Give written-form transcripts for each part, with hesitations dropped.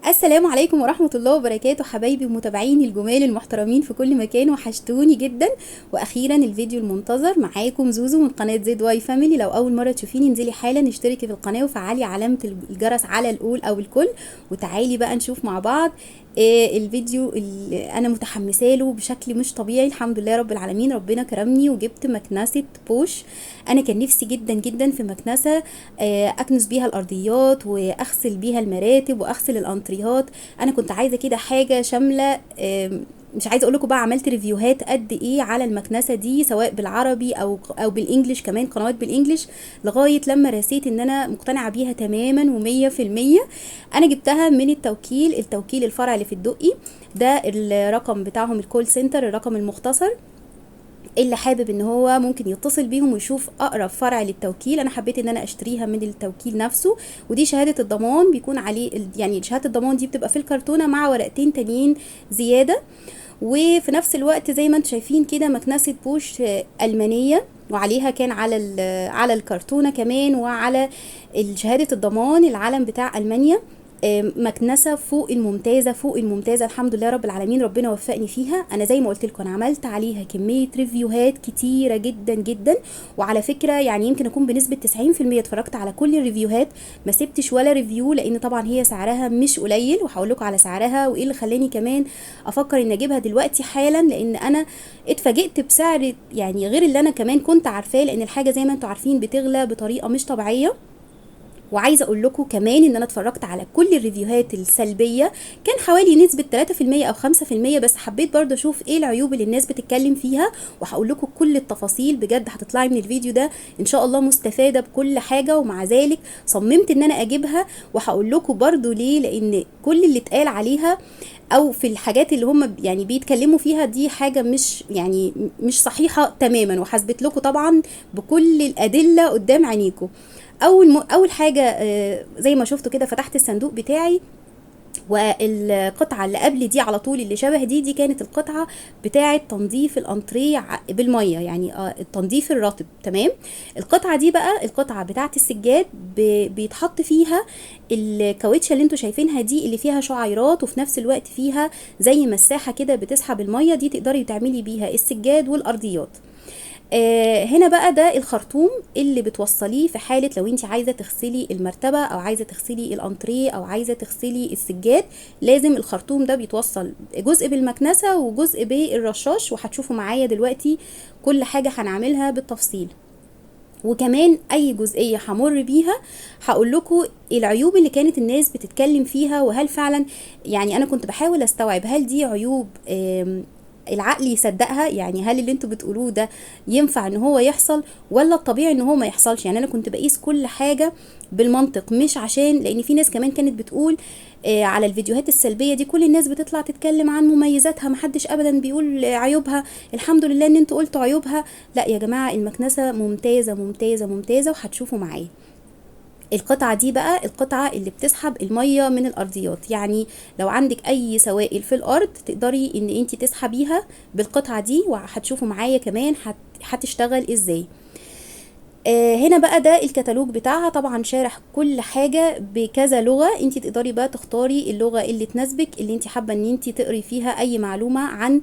السلام عليكم ورحمة الله وبركاته، حبايبي ومتابعيني الجمال المحترمين في كل مكان، وحشتوني جدا. واخيرا الفيديو المنتظر معاكم زوزو من قناة زد واي فاميلي. لو اول مرة تشوفيني انزلي حالا اشتركي في القناة وفعلي علامة الجرس على الاول او الكل، وتعالي بقى نشوف مع بعض الفيديو اللي انا متحمسه له بشكل مش طبيعي. الحمد لله رب العالمين، ربنا كرمني وجبت مكنسه بوش. انا كان نفسي جدا جدا في مكنسه اكنس بيها الارضيات واغسل بيها المراتب واغسل الانتريهات. انا كنت عايزه كده حاجه شامله. مش عايزه اقول لكم بقى عملت ريفيوهات قد ايه على المكنسه دي، سواء بالعربي او بالانجلش، كمان قنوات بالانجلش، لغايه لما رسيت ان انا مقتنعه بيها تماما و100%. انا جبتها من التوكيل الفرع اللي في الدقي. ده الرقم بتاعهم الكول سنتر، الرقم المختصر. اللي حابب ان هو ممكن يتصل بيهم ويشوف اقرب فرع للتوكيل. انا حبيت ان انا اشتريها من التوكيل نفسه، ودي شهادة الضمان بيكون عليه، يعني شهادة الضمان دي بتبقى في الكرتونة مع ورقتين تانيين زيادة. وفي نفس الوقت زي ما انتم شايفين كده مكنسة بوش ألمانية، وعليها كان على الكرتونة كمان وعلى شهادة الضمان العلم بتاع ألمانيا. مكنسه فوق الممتازه فوق الممتازه، الحمد لله رب العالمين، ربنا وفقني فيها. انا زي ما قلت لكم انا عملت عليها كميه ريفيوهات كتيره جدا جدا، وعلى فكره يعني يمكن اكون بنسبه 90% اتفرجت على كل الريفيوهات، ما سبتش ولا ريفيو، لان طبعا هي سعرها مش قليل، وهقول لكم على سعرها وايه اللي خلاني كمان افكر ان اجيبها دلوقتي حالا. لان انا اتفاجئت بسعر يعني غير اللي انا كمان كنت عارفاه، لان الحاجه زي ما انتم عارفين بتغلى بطريقه مش طبيعيه. وعايزه اقول لكم كمان ان انا اتفرجت على كل الريفيوهات السلبيه، كان حوالي نسبه 3% او 5%، بس حبيت برضه اشوف ايه العيوب اللي الناس بتتكلم فيها، وهقول لكم كل التفاصيل. بجد هتطلعي من الفيديو ده ان شاء الله مستفاده بكل حاجه، ومع ذلك صممت ان انا اجيبها. وهقول لكم برضه ليه، لان كل اللي اتقال عليها او في الحاجات اللي هم يعني بيتكلموا فيها دي حاجه مش يعني مش صحيحه تماما، وحسبت لكم طبعا بكل الادله قدام عينيكم. اول حاجه زي ما شفتوا كده فتحت الصندوق بتاعي، والقطعه اللي قبل دي على طول اللي شبه دي كانت القطعه بتاعه تنظيف الانتريه بالميه، يعني التنظيف الرطب. تمام. القطعه دي بقى القطعه بتاعه السجاد، بيتحط فيها الكاوتشه اللي انتوا شايفينها دي، اللي فيها شعيرات وفي نفس الوقت فيها زي مساحه كده بتسحب الميه، دي تقدري تعملي بيها السجاد والارضيات. هنا بقى ده الخرطوم اللي بتوصليه في حالة لو انت عايزة تغسلي المرتبة او عايزة تغسلي الانتريه او عايزة تغسلي السجاد. لازم الخرطوم ده بيتوصل جزء بالمكنسة وجزء بالرشاش، وهتشوفوا معايا دلوقتي كل حاجة هنعملها بالتفصيل. وكمان اي جزئيه همر بيها هقول لكم العيوب اللي كانت الناس بتتكلم فيها، وهل فعلا يعني انا كنت بحاول استوعب هل دي عيوب العقل يصدقها، يعني هل اللي انتوا بتقولوه ده ينفع ان هو يحصل، ولا الطبيعي ان هو ما يحصلش. يعني انا كنت بقيس كل حاجة بالمنطق، مش عشان لان في ناس كمان كانت بتقول على الفيديوهات السلبية دي كل الناس بتطلع تتكلم عن مميزاتها، محدش ابدا بيقول عيوبها. الحمد لله ان انتوا قلتوا عيوبها. لا يا جماعة، المكنسة ممتازة ممتازة ممتازة، وهتشوفوا معايا. القطعة دي بقى القطعة اللي بتسحب المية من الأرضيات، يعني لو عندك أي سوائل في الأرض تقدري إن انتي تسحبيها بالقطعة دي، وهتشوفوا معايا كمان هتشتغل ازاي. هنا بقى ده الكتالوج بتاعها، طبعا شارح كل حاجة بكذا لغة، انتي تقدري بقى تختاري اللغة اللي تناسبك، اللي انتي حابة ان انتي تقري فيها اي معلومة عن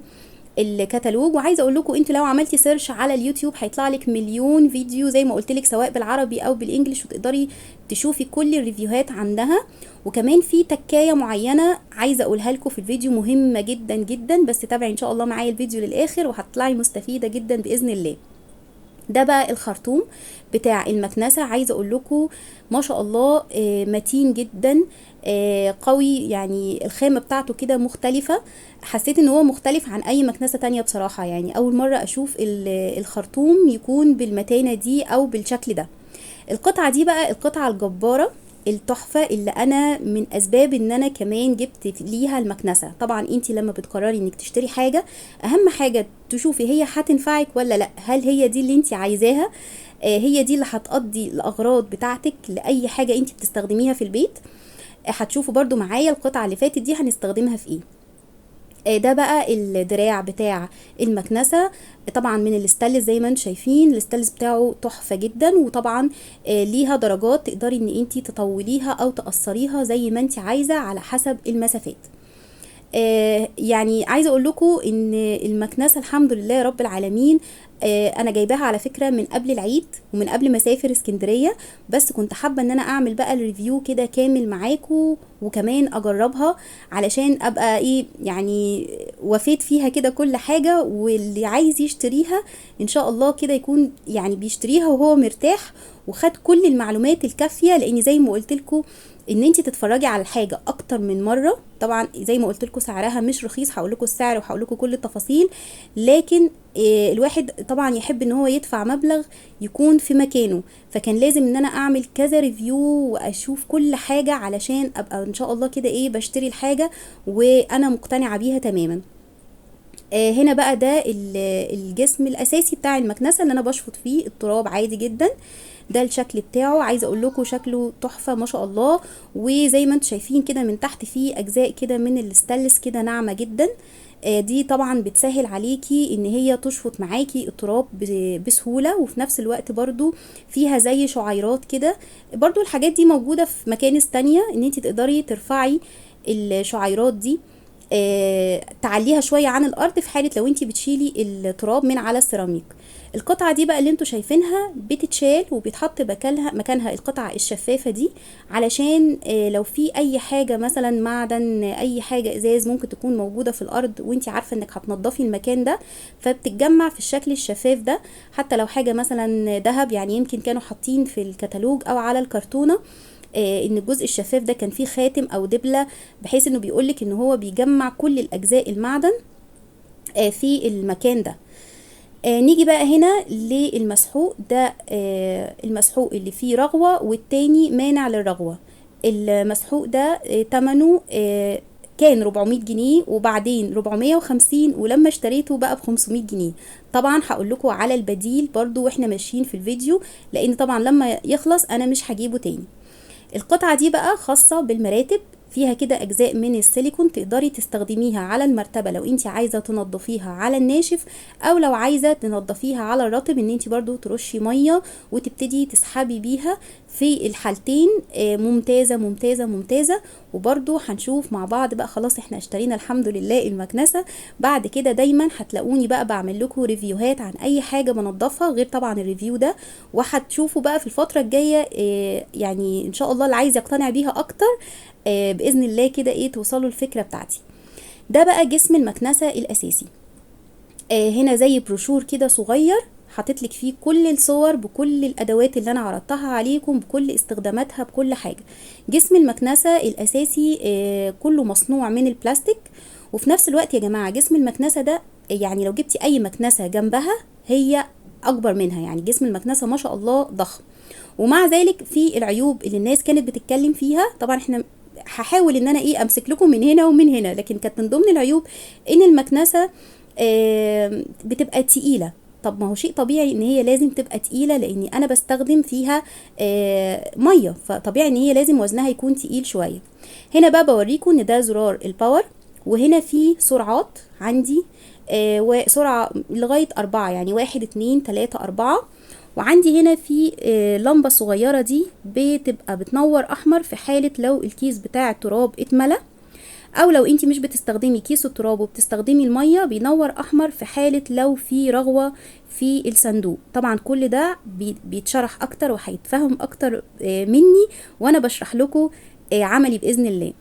الكتالوج. وعايزه اقول لكم انتوا لو عملتي سيرش على اليوتيوب هيطلع لك مليون فيديو زي ما قلت لك، سواء بالعربي او بالانجلش، وتقدري تشوفي كل الريفيوهات عندها. وكمان في تكايه معينه عايزه اقولها لكم في الفيديو، مهمه جدا جدا، بس تابعي ان شاء الله معايا الفيديو للاخر وهتطلعي مستفيده جدا باذن الله. ده بقى الخرطوم بتاع المكنسة. عايزة اقول لكم ما شاء الله متين جدا، قوي، يعني الخامة بتاعته كده مختلفة. حسيت ان هو مختلف عن اي مكنسة تانية بصراحة، يعني اول مرة اشوف الخرطوم يكون بالمتانة دي او بالشكل ده. القطعة دي بقى القطعة الجبارة التحفة، اللي انا من اسباب ان انا كمان جبت ليها المكنسة. طبعا انتي لما بتقرري انك تشتري حاجة، اهم حاجة تشوفي هي هتنفعك ولا لا، هل هي دي اللي انتي عايزاها، هي دي اللي هتقضي الاغراض بتاعتك لاي حاجة انتي بتستخدميها في البيت. هتشوفوا برضو معايا القطعة اللي فاتت دي هنستخدمها في ايه. ده بقى الدراع بتاع المكنسة. طبعا من الاستانلس زي ما انتم شايفين، الاستانلس بتاعه تحفة جدا، وطبعا ليها درجات تقدري ان انتي تطوليها او تقصريها زي ما انتي عايزة على حسب المسافات. يعني عايزه اقول لكم ان المكنسه الحمد لله رب العالمين، انا جايباها على فكره من قبل العيد ومن قبل ما اسافر اسكندريه، بس كنت حابه ان انا اعمل بقى الريفيو كده كامل معاكم، وكمان اجربها علشان ابقى ايه يعني وفيت فيها كده كل حاجه، واللي عايز يشتريها ان شاء الله كده يكون يعني بيشتريها وهو مرتاح وخد كل المعلومات الكافيه. لان زي ما قلت لكم ان انت تتفرجي على الحاجه اكتر من مره، طبعا زي ما قلت لكم سعرها مش رخيص، هقول لكم السعر وهقول لكم كل التفاصيل، لكن الواحد طبعا يحب ان هو يدفع مبلغ يكون في مكانه، فكان لازم ان انا اعمل كذا ريفيو واشوف كل حاجه علشان ابقى ان شاء الله كده ايه بشتري الحاجه وانا مقتنعه بيها تماما. هنا بقى ده الجسم الاساسي بتاع المكنسه اللي انا بشفط فيه التراب عادي جدا. ده الشكل بتاعه، عايزه اقول لكم شكله تحفه ما شاء الله. وزي ما انتم شايفين كده من تحت فيه اجزاء كده من الستانلس كده ناعمه جدا. دي طبعا بتسهل عليكي ان هي تشفط معاكي التراب بسهوله، وفي نفس الوقت برضو فيها زي شعيرات كده. برضو الحاجات دي موجوده في مكانس تانية ان انت تقدري ترفعي الشعيرات دي، تعليها شويه عن الارض في حاله لو انت بتشيلي التراب من على السيراميك. القطعه دي بقى اللي انتوا شايفينها بتتشال وبيتحط مكانها القطعه الشفافه دي، علشان لو في اي حاجه مثلا معدن، اي حاجه ازاز ممكن تكون موجوده في الارض وانت عارفه انك هتنضفي المكان ده، فبتتجمع في الشكل الشفاف ده. حتى لو حاجه مثلا ذهب، يعني يمكن كانوا حاطين في الكتالوج او على الكرتونه ان الجزء الشفاف ده كان فيه خاتم او دبلة، بحيث انه بيقولك ان هو بيجمع كل الاجزاء المعدن في المكان ده. نيجي بقى هنا للمسحوق ده، المسحوق اللي فيه رغوة والتاني مانع للرغوة. المسحوق ده تمنه كان 400 جنيه، وبعدين 450، ولما اشتريته بقى ب500 جنيه. طبعا هقول لكم على البديل برضو واحنا ماشيين في الفيديو، لان طبعا لما يخلص انا مش هجيبه تاني. القطعة دي بقى خاصة بالمراتب، فيها كده اجزاء من السيليكون تقدري تستخدميها على المرتبة لو انت عايزة تنضفيها على الناشف، او لو عايزة تنضفيها على الرطب ان انت برضو ترشي مية وتبتدي تسحبي بيها. في الحالتين ممتازة ممتازة ممتازة. وبرضو هنشوف مع بعض بقى، خلاص احنا اشترينا الحمد لله المكنسة، بعد كده دايما هتلاقوني بقى بعمل لكم ريفيوهات عن اي حاجة بنضفها غير طبعا الريفيو ده، وهتشوفوا بقى في الفترة الجاية يعني ان شاء الله اللي عايز يقتنع بيها اكتر باذن الله كده ايه توصلوا الفكرة بتاعتي. ده بقى جسم المكنسة الاساسي. هنا زي بروشور كده صغير حاطط لك فيه كل الصور بكل الادوات اللي انا عرضتها عليكم بكل استخداماتها بكل حاجه. جسم المكنسه الاساسي كله مصنوع من البلاستيك، وفي نفس الوقت يا جماعه جسم المكنسه ده يعني لو جبتي اي مكنسه جنبها هي اكبر منها، يعني جسم المكنسه ما شاء الله ضخم. ومع ذلك في العيوب اللي الناس كانت بتتكلم فيها، طبعا احنا هحاول ان انا ايه امسك لكم من هنا ومن هنا، لكن كانت من ضمن العيوب ان المكنسه بتبقى تقيلة. طب ما هو شيء طبيعي ان هي لازم تبقى تقيلة، لاني انا بستخدم فيها مية، فطبيعي ان هي لازم وزنها يكون تقيل شوية. هنا بقى بوريكم ان ده زرار الباور، وهنا في سرعات عندي وسرعة لغاية 4، يعني 1 2 3 4. وعندي هنا في لمبة صغيرة دي بتبقى بتنور احمر في حالة لو الكيس بتاع التراب اتملى، او لو انت مش بتستخدمي كيس التراب وبتستخدمي المية بينور احمر في حالة لو في رغوة في الصندوق. طبعا كل ده بيتشرح اكتر وهيتفهم اكتر مني وانا بشرح لكم عملي باذن الله.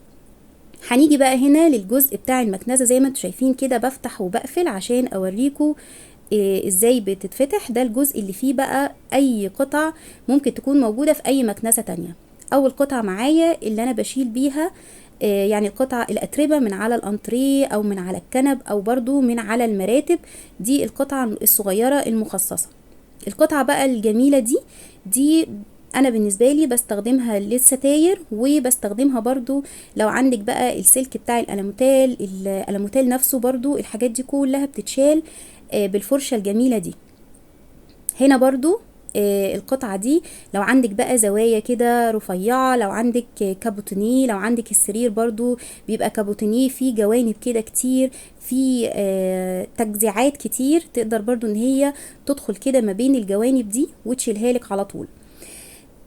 هنيجي بقى هنا للجزء بتاع المكنسة، زي ما انتم شايفين كده بفتح وبقفل عشان اوريكم ازاي بتتفتح. ده الجزء اللي فيه بقى اي قطع ممكن تكون موجودة في اي مكنسة تانية. اول قطعة معايا اللي انا بشيل بيها يعني القطعة الأتربة من على الأنتريه أو من على الكنب أو برضو من على المراتب، دي القطعة الصغيرة المخصصة. القطعة بقى الجميلة دي أنا بالنسبة لي بستخدمها للستاير، وبستخدمها برضو لو عندك بقى السلك بتاع الألموتال نفسه، برضو الحاجات دي كلها بتتشال بالفرشة الجميلة دي. هنا برضو القطعة دي. لو عندك بقى زوايا كده رفيعة، لو عندك كابوتونيه، لو عندك السرير برضو بيبقى كابوتونيه فيه جوانب كده كتير، في تجزيعات كتير، تقدر برضو ان هي تدخل كده ما بين الجوانب دي وتشيلها لك على طول.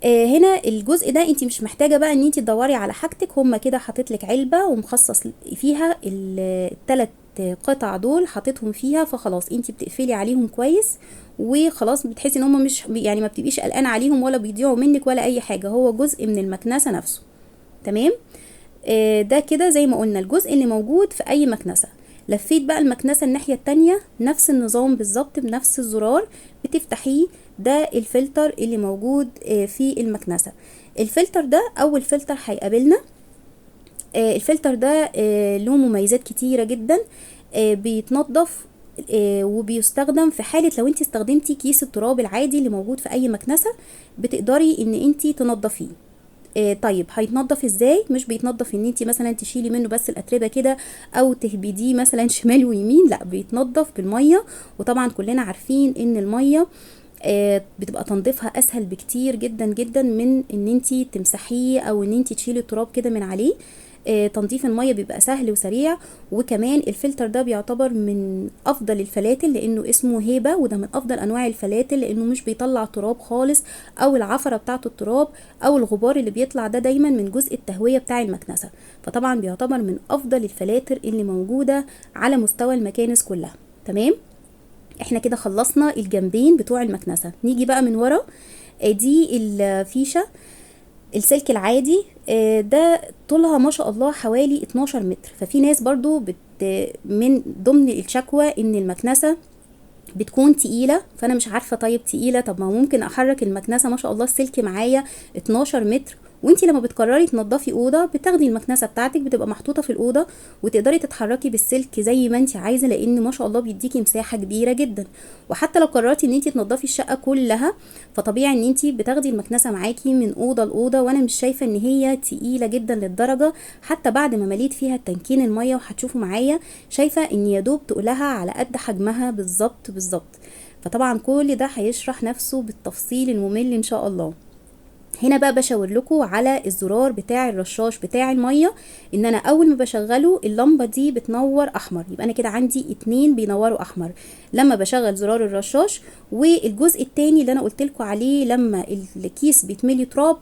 هنا الجزء ده انت مش محتاجه بقى ان انت تدوري على حاجتك، هما كده حاطط لك علبه ومخصص فيها الثلاث قطع دول، حاططهم فيها، فخلاص انت بتقفلي عليهم كويس وخلاص، بتحسي ان هما مش يعني ما بتبقيش قلقانه عليهم ولا بيضيعوا منك ولا اي حاجه، هو جزء من المكنسه نفسه. تمام. ده كده زي ما قلنا الجزء اللي موجود في اي مكنسه. لفيت بقى المكنسه الناحيه التانية، نفس النظام بالظبط، بنفس الزرار بتفتحيه. ده الفلتر اللي موجود في المكنسه. الفلتر ده اول فلتر هيقابلنا. الفلتر ده له مميزات كتيره جدا. بيتنضف وبيستخدم في حالة لو انت استخدمتي كيس التراب العادي اللي موجود في اي مكنسة، بتقدري ان انت تنضفيه. طيب هيتنضف ازاي؟ مش بيتنضف ان انت مثلا تشيلي منه بس الاتربه كده او تهبديه مثلا شمال ويمين، لا، بيتنضف بالميه. وطبعا كلنا عارفين ان الميه بتبقى تنظيفها اسهل بكتير جدا جدا من ان انت تمسحيه او ان انت تشيلي التراب كده من عليه. تنظيف الميه بيبقى سهل وسريع. وكمان الفلتر ده بيعتبر من افضل الفلاتر لانه اسمه هيبه، وده من افضل انواع الفلاتر لانه مش بيطلع تراب خالص، او العفره بتاعه التراب او الغبار اللي بيطلع ده دايما من جزء التهويه بتاع المكنسه. فطبعا بيعتبر من افضل الفلاتر اللي موجوده على مستوى المكانس كلها. تمام. احنا كده خلصنا الجنبين بتوع المكنسه. نيجي بقى من ورا. دي الفيشه السلك العادي. ده طولها ما شاء الله حوالي 12 متر. ففي ناس برضو من ضمن الشكوى ان المكنسه بتكون تقيله، فانا مش عارفه طيب تقيله، طب ما ممكن احرك المكنسه، ما شاء الله السلك معايا 12 متر. وانتي لما بتقرري تنضفي اوضه بتاخدي المكنسه بتاعتك، بتبقى محطوطه في الاوضه وتقدري تتحركي بالسلك زي ما انتي عايزه، لان ما شاء الله بيديكي مساحه كبيره جدا. وحتى لو قررتي ان انتي تنضفي الشقه كلها، فطبيعي ان انتي بتاخدي المكنسه معاكي من اوضه لاوضه، وانا مش شايفه ان هي تقيله جدا للدرجه. حتى بعد ما مليت فيها التنكين الميه وهتشوفوا معايا، شايفه ان يا دوب تقولها على قد حجمها بالظبط بالظبط. فطبعا كل ده هيشرح نفسه بالتفصيل الممل ان شاء الله. هنا بقى بشاور لكم على الزرار بتاع الرشاش بتاع الميه، ان انا اول ما بشغله اللمبه دي بتنور احمر، يبقى انا كده عندي 2 بينوروا احمر لما بشغل زرار الرشاش. والجزء التاني اللي انا قلت لكم عليه، لما الكيس بيتملي تراب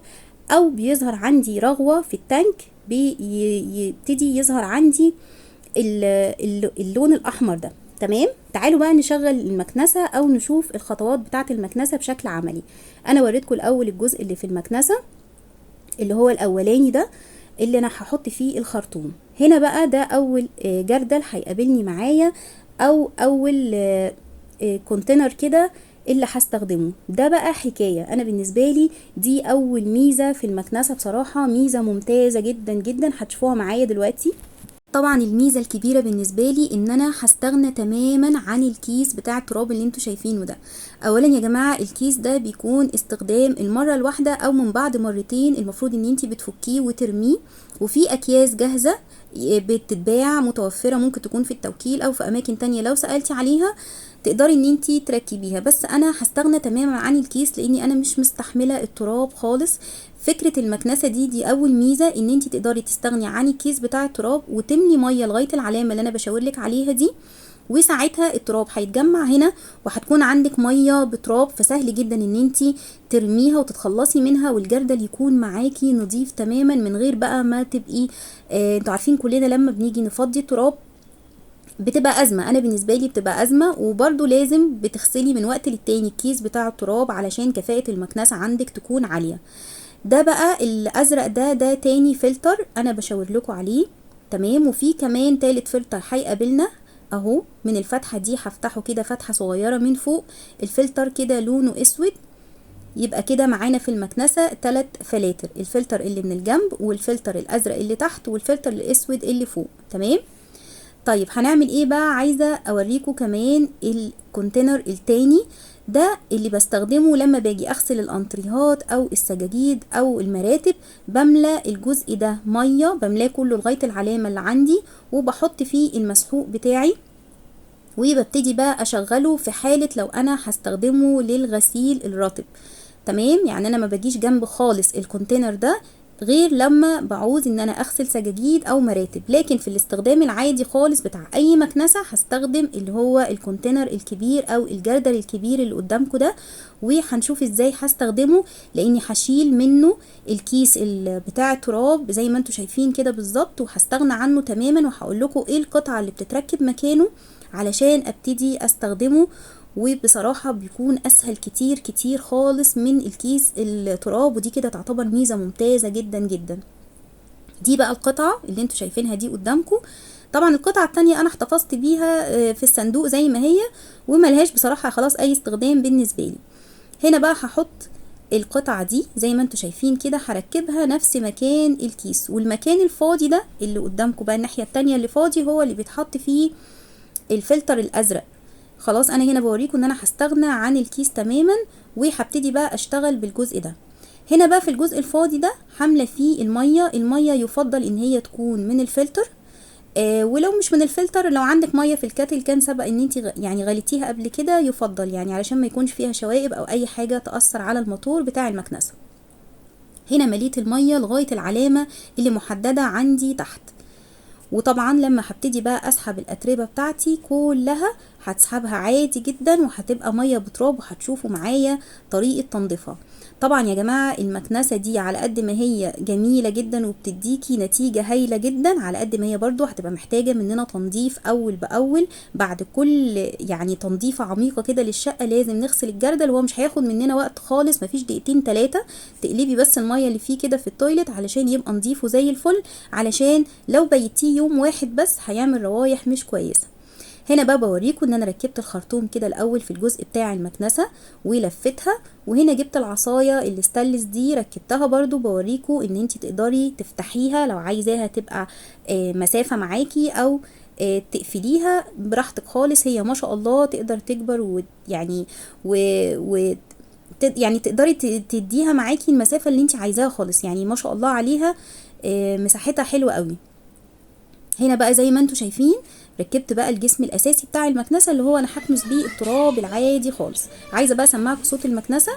او بيظهر عندي رغوه في التانك، بيبتدي يظهر عندي اللون الاحمر ده. تمام. تعالوا بقى نشغل المكنسه او نشوف الخطوات بتاعه المكنسه بشكل عملي. انا وريتكم الاول الجزء اللي في المكنسه اللي هو الاولاني ده اللي انا هحط فيه الخرطوم. هنا بقى ده اول جردل هيقابلني معايا، او اول كونتينر كده اللي هستخدمه. ده بقى حكايه، انا بالنسبه لي دي اول ميزه في المكنسه، بصراحه ميزه ممتازه جدا جدا، هتشوفوها معايا دلوقتي. طبعا الميزه الكبيره بالنسبه لي ان انا هستغنى تماما عن الكيس بتاع التراب اللي انتوا شايفينه ده. اولا يا جماعه الكيس ده بيكون استخدام المره الواحده او من بعد مرتين، المفروض ان انتي بتفكيه وترميه. وفي اكياس جاهزه بتتباع متوفره، ممكن تكون في التوكيل او في اماكن تانية، لو سالتي عليها تقدري ان انتي تركبيها. بس انا هستغنى تماما عن الكيس لاني انا مش مستحمله التراب خالص. فكره المكنسه دي اول ميزه، ان انت تقدري تستغني عن الكيس بتاع التراب وتملي ميه لغايه العلامه اللي انا بشاور لك عليها دي، وساعتها التراب هيتجمع هنا وهتكون عندك ميه بتراب، فسهل جدا ان انت ترميها وتتخلصي منها، والجردل يكون معاكي نظيف تماما من غير بقى ما تبقي انتوا عارفين كلنا لما بنيجي نفضي التراب بتبقى ازمه. انا بالنسبه لي بتبقى ازمه، وبرده لازم بتغسلي من وقت للتاني الكيس بتاع التراب علشان كفاءه المكنسه عندك تكون عاليه. ده بقى الازرق ده تاني فلتر انا بشاور لكم عليه. تمام. وفي كمان تالت فلتر هيقابلنا اهو، من الفتحه دي هفتحه كده فتحه صغيره من فوق، الفلتر كده لونه اسود. يبقى كده معانا في المكنسه 3 فلاتر، الفلتر اللي من الجنب والفلتر الازرق اللي تحت والفلتر الاسود اللي فوق. تمام. طيب هنعمل ايه بقى؟ عايزه اوريكم كمان الكونتينر التاني ده اللي بستخدمه لما باجي اغسل الانتريهات او السجاجيد او المراتب. بملى الجزء ده ميه، بملاه كله لغايه العلامه اللي عندي، وبحط فيه المسحوق بتاعي. وببتدي بقى اشغله في حالة لو انا هستخدمه للغسيل الرطب. تمام، يعني انا ما باجيش جنب خالص الكونتينر ده غير لما بعوز ان انا اغسل سجاجيد او مراتب، لكن في الاستخدام العادي خالص بتاع اي مكنسة هستخدم اللي هو الكونتينر الكبير او الجردل الكبير اللي قدامكم ده. وهنشوف ازاي هستخدمه، لاني هشيل منه الكيس بتاع التراب زي ما انتم شايفين كده بالظبط، وهستغنى عنه تماما، وهقول لكم ايه القطعة اللي بتتركب مكانه علشان ابتدي استخدمه. وبصراحة بيكون اسهل كتير كتير خالص من الكيس التراب، ودي كده تعتبر ميزة ممتازة جدا جدا. دي بقى القطعة اللي انتوا شايفينها دي قدامكم. طبعا القطعة التانية انا احتفظت بيها في الصندوق زي ما هي، وملهاش بصراحة خلاص اي استخدام بالنسبة لي. هنا بقى هحط القطعة دي زي ما انتوا شايفين كده، هركبها نفس مكان الكيس، والمكان الفاضي ده اللي قدامكم بقى الناحية التانية اللي فاضي هو اللي بيتحط فيه الفلتر الازرق. خلاص انا هنا بوريكم ان انا هستغنى عن الكيس تماما، وهبتدي بقى اشتغل بالجزء ده. هنا بقى في الجزء الفاضي ده حامله فيه الميه يفضل ان هي تكون من الفلتر. ولو مش من الفلتر، لو عندك ميه في الكاتل كان سبق ان انت يعني غليتيها قبل كده يفضل، يعني علشان ما يكونش فيها شوائب او اي حاجه تاثر على الموتور بتاع المكنسه. هنا مليت الميه لغايه العلامه اللي محدده عندي تحت. وطبعا لما هبتدي بقى اسحب الاتربه بتاعتي كلها هتسحبها عادي جدا، وهتبقى ميه بتراب، وهتشوفوا معايا طريقه تنظيفها. طبعا يا جماعه المكنسه دي على قد ما هي جميله جدا وبتديكي نتيجه هايله جدا، على قد ما هي برضو هتبقى محتاجه مننا تنظيف اول باول. بعد كل يعني تنظيفه عميقه كده للشقه لازم نغسل الجردل، وهو مش هياخد مننا وقت خالص، مفيش دقيقتين 3. تقلبي بس الميه اللي فيه كده في التويلت علشان يبقى نظيفه زي الفل، علشان لو بيتيه يوم واحد بس هيعمل روايح مش كويسه. هنا بقى بوريكم ان انا ركبت الخرطوم كده الاول في الجزء بتاع المكنسه ولفتها، وهنا جبت العصايه الاستانلس دي ركبتها برضو. بوريكم ان انت تقدري تفتحيها لو عايزاها تبقى مسافه معاكي، او تقفليها براحتك خالص. هي ما شاء الله تقدر تكبر ويعني يعني تقدري تديها معاكي المسافه اللي انت عايزاها خالص، يعني ما شاء الله عليها مساحتها حلوه قوي. هنا بقى زي ما انتوا شايفين ركبت بقى الجسم الاساسي بتاع المكنسه اللي هو انا هكنس بيه التراب العادي خالص. عايزه بقى اسمعكم صوت المكنسه.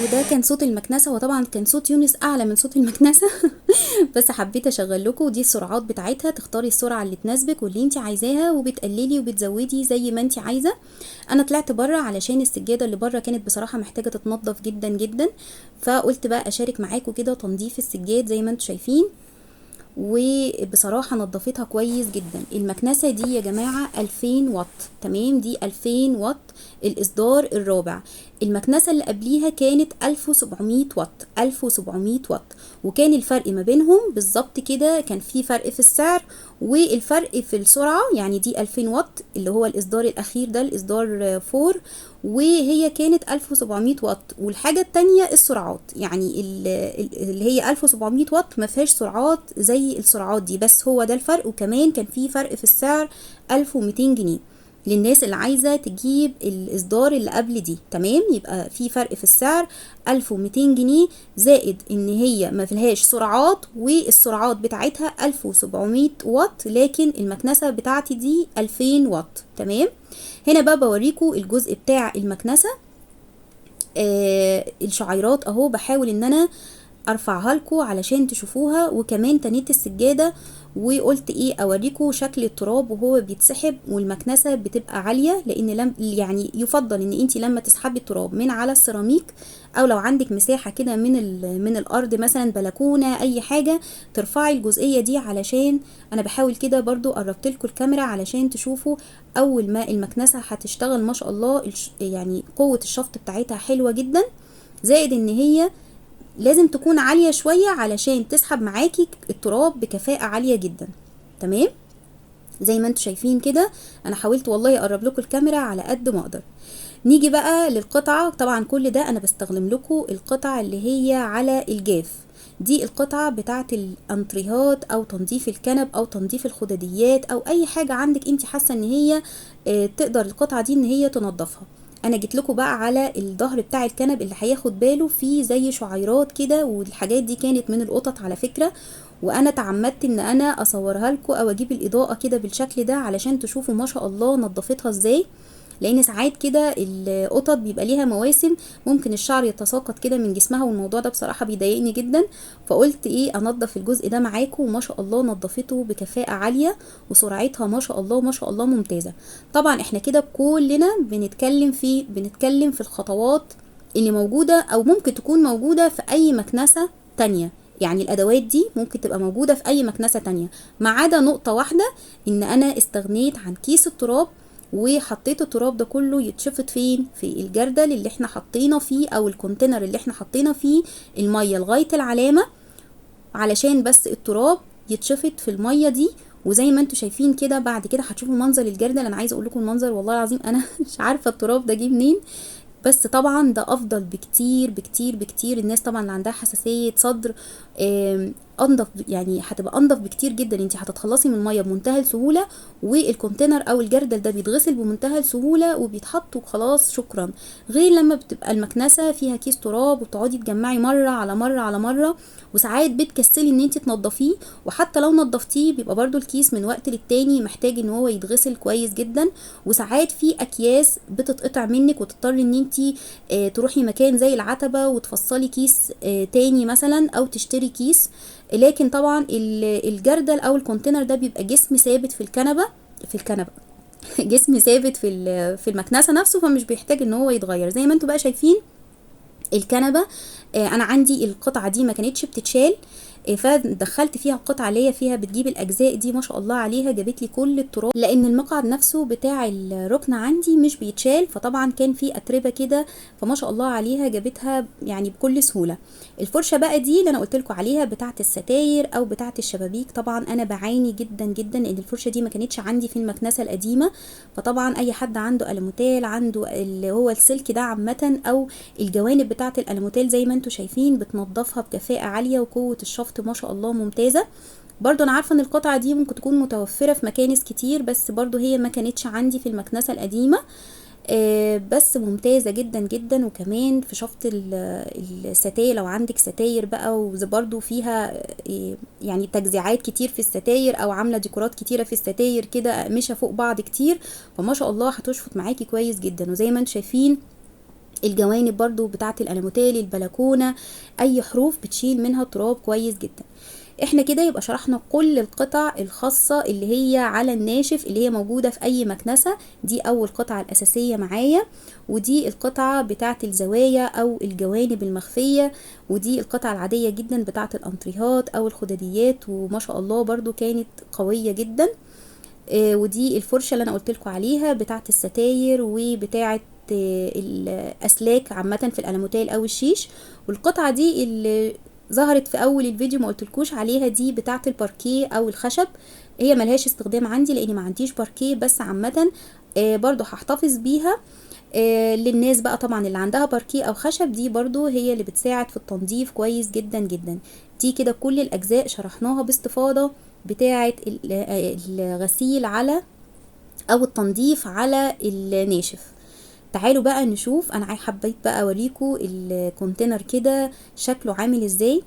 وده كان صوت المكنسه، وطبعا كان صوت يونس اعلى من صوت المكنسه بس حبيت اشغل لكم. ودي السرعات بتاعتها، تختاري السرعه اللي تناسبك واللي انت عايزاها، وبتقللي وبتزودي زي ما انت عايزه. انا طلعت بره علشان السجاده اللي بره كانت بصراحه محتاجه تتنضف جدا جدا، فقلت بقى اشارك معاكم كده تنظيف السجاد زي ما انتم شايفين. وبصراحة نظفتها كويس جدا. المكنسة دي يا جماعة 2000 واط، تمام، دي 2000 واط الإصدار الرابع. المكنسة اللي قبليها كانت 1700 واط، 1700 واط. وكان الفرق ما بينهم بالظبط كده، كان في فرق في السعر والفرق في السرعة. يعني دي 2000 واط اللي هو الإصدار الأخير ده، الإصدار 4، وهي كانت 1700 واط. والحاجة التانية السرعات، يعني اللي هي 1700 واط ما فيهاش سرعات زي السرعات دي، بس هو ده الفرق. وكمان كان في فرق في السعر 1200 جنيه للناس اللي عايزة تجيب الإصدار اللي قبل دي. تمام، يبقى في فرق في السعر 1200 جنيه، زائد ان هي ما فيهاش سرعات، والسرعات بتاعتها 1700 واط، لكن المكنسة بتاعتي دي 2000 واط. تمام. هنا بقى بوريكم الجزء بتاع المكنسة. الشعيرات اهو بحاول ان انا ارفعها لكم علشان تشوفوها، وكمان تنيت السجادة وقلت ايه اوريكم شكل التراب وهو بيتسحب. والمكنسة بتبقى عالية، لان يعني يفضل ان انت لما تسحبي التراب من على السيراميك، او لو عندك مساحة كده من الارض مثلا بلكونة اي حاجة، ترفعي الجزئية دي. علشان انا بحاول كده برضو قربت لكم الكاميرا علشان تشوفوا اول ما المكنسة هتشتغل ما شاء الله يعني قوة الشفط بتاعتها حلوة جدا، زائد ان هي لازم تكون عالية شوية علشان تسحب معاكي التراب بكفاءة عالية جدا. تمام، زي ما انتوا شايفين كده. انا حاولت والله اقرب لكم الكاميرا على قد ما اقدر. نيجي بقى للقطعة. طبعا كل ده انا بستخدم لكم القطعة اللي هي على الجاف، دي القطعة بتاعت الانتريهات او تنظيف الكنب او تنظيف الخداديات او اي حاجة عندك انت حاسة ان هي تقدر القطعة دي ان هي تنظفها. انا جيت لكم بقى على الظهر بتاع الكنب اللي هياخد باله فيه زي شعيرات كده، والحاجات دي كانت من القطط على فكرة، وانا تعمدت ان انا اصورها لكم او اجيب الاضاءة كده بالشكل ده علشان تشوفوا ما شاء الله نظفتها ازاي. لان ساعات كده القطط بيبقى ليها مواسم ممكن الشعر يتساقط كده من جسمها، والموضوع ده بصراحة بيضايقني جدا. فقلت ايه انضف الجزء ده معاكم، وما شاء الله نظفته بكفاءة عالية، وسرعتها ما شاء الله ما شاء الله ممتازة. طبعا احنا كده كلنا بنتكلم في الخطوات اللي موجودة او ممكن تكون موجودة في اي مكنسة تانية. يعني الادوات دي ممكن تبقى موجودة في اي مكنسة تانية، ما عدا نقطة واحدة، ان انا استغنيت عن كيس التراب وحطيت التراب ده كله يتشفط فين؟ في الجردل اللي احنا حطينا فيه او الكونتينر اللي احنا حطينا فيه المية لغاية العلامة، علشان بس التراب يتشفط في المية دي. وزي ما انتوا شايفين كده بعد كده هتشوفوا منظر الجردل. انا عايزه اقول لكم المنظر والله العظيم انا مش عارفه التراب ده جه منين، بس طبعا ده افضل بكتير بكتير بكتير. الناس طبعا اللي عندها حساسية صدر انضف، يعني هتبقى انضف بكتير جدا. انت هتتخلصي من الميه بمنتهى السهوله، والكونتينر او الجردل ده بيتغسل بمنتهى السهوله وبيتحط وخلاص شكرا. غير لما بتبقى المكنسه فيها كيس تراب وتقعدي تجمعي مره على مره على مره، وساعات بتكسلي ان انت تنضفيه، وحتى لو نضفتيه بيبقى برضو الكيس من وقت للتاني محتاج ان هو يتغسل كويس جدا. وساعات في اكياس بتتقطع منك وتضطري ان انت تروحي مكان زي العتبة وتفصلي كيس تاني مثلا، او تشتري كيس. لكن طبعا الجردل او الكونتينر ده بيبقى جسم ثابت في الكنبة جسم ثابت في المكنسة نفسه، فمش بيحتاج ان هو يتغير. زي ما انتوا بقى شايفين الكنبة، انا عندي القطعة دي ما كانتش بتتشال، فدخلت فيها القطعة اللي هي فيها بتجيب الاجزاء دي، ما شاء الله عليها جابت لي كل التراب، لان المقعد نفسه بتاع الركن عندي مش بيتشال، فطبعا كان في اتربة كده، فما شاء الله عليها جابتها يعني بكل سهولة. الفرشة بقى دي اللي انا قلت لكم عليها بتاعة الستاير او بتاعة الشبابيك، طبعا انا بعاني جدا جدا ان الفرشة دي ما كانتش عندي في المكنسة القديمة. فطبعا اي حد عنده الموتيل، عنده اللي هو السلك ده عامة، او الجوانب بتاعة الالموتيل زي ما انتوا شايفين بتنضفها بكفاءة عالية، وقوة الشفط ما شاء الله ممتازة. برضو انا عارفة ان القطعة دي ممكن تكون متوفرة في مكانس كتير، بس برضو هي ما كانتش عندي في المكنسة القديمة. بس ممتازة جدا جدا. وكمان في شفط الستاير، لو عندك ستاير بقى وبرضو فيها يعني تجزيعات كتير في الستاير، او عاملة ديكورات كتيرة في الستاير كده اقمشة فوق بعض كتير، فما شاء الله هتشفط معاكي كويس جدا. وزي ما انتم شايفين الجوانب برضو بتاعت الالموتيل، البلكونة، اي حروف بتشيل منها التراب كويس جدا. احنا كده يبقى شرحنا كل القطع الخاصة اللي هي على الناشف اللي هي موجودة في اي مكنسة. دي اول قطعة الاساسية معايا، ودي القطعة بتاعت الزوايا او الجوانب المخفية، ودي القطعة العادية جدا بتاعت الانتريهات او الخدديات، وما شاء الله برضو كانت قوية جدا. ودي الفرشة اللي انا قلت لكم عليها بتاعت الستاير وبتاعت الاسلاك عامه في الالموتيل او الشيش. والقطعه دي اللي ظهرت في اول الفيديو ما قلتلكوش عليها دي بتاعه الباركيه او الخشب، هي ملهاش استخدام عندي لاني ما عنديش باركيه، بس عامه برضو هحتفظ بيها للناس بقى طبعا اللي عندها باركيه او خشب. دي برضو هي اللي بتساعد في التنظيف كويس جدا جدا. دي كده كل الاجزاء شرحناها باستفاضه بتاعه الغسيل على او التنظيف على الناشف. تعالوا بقى نشوف، انا حبيت بقى اوريكم الكونتينر كده شكله عامل ازاي.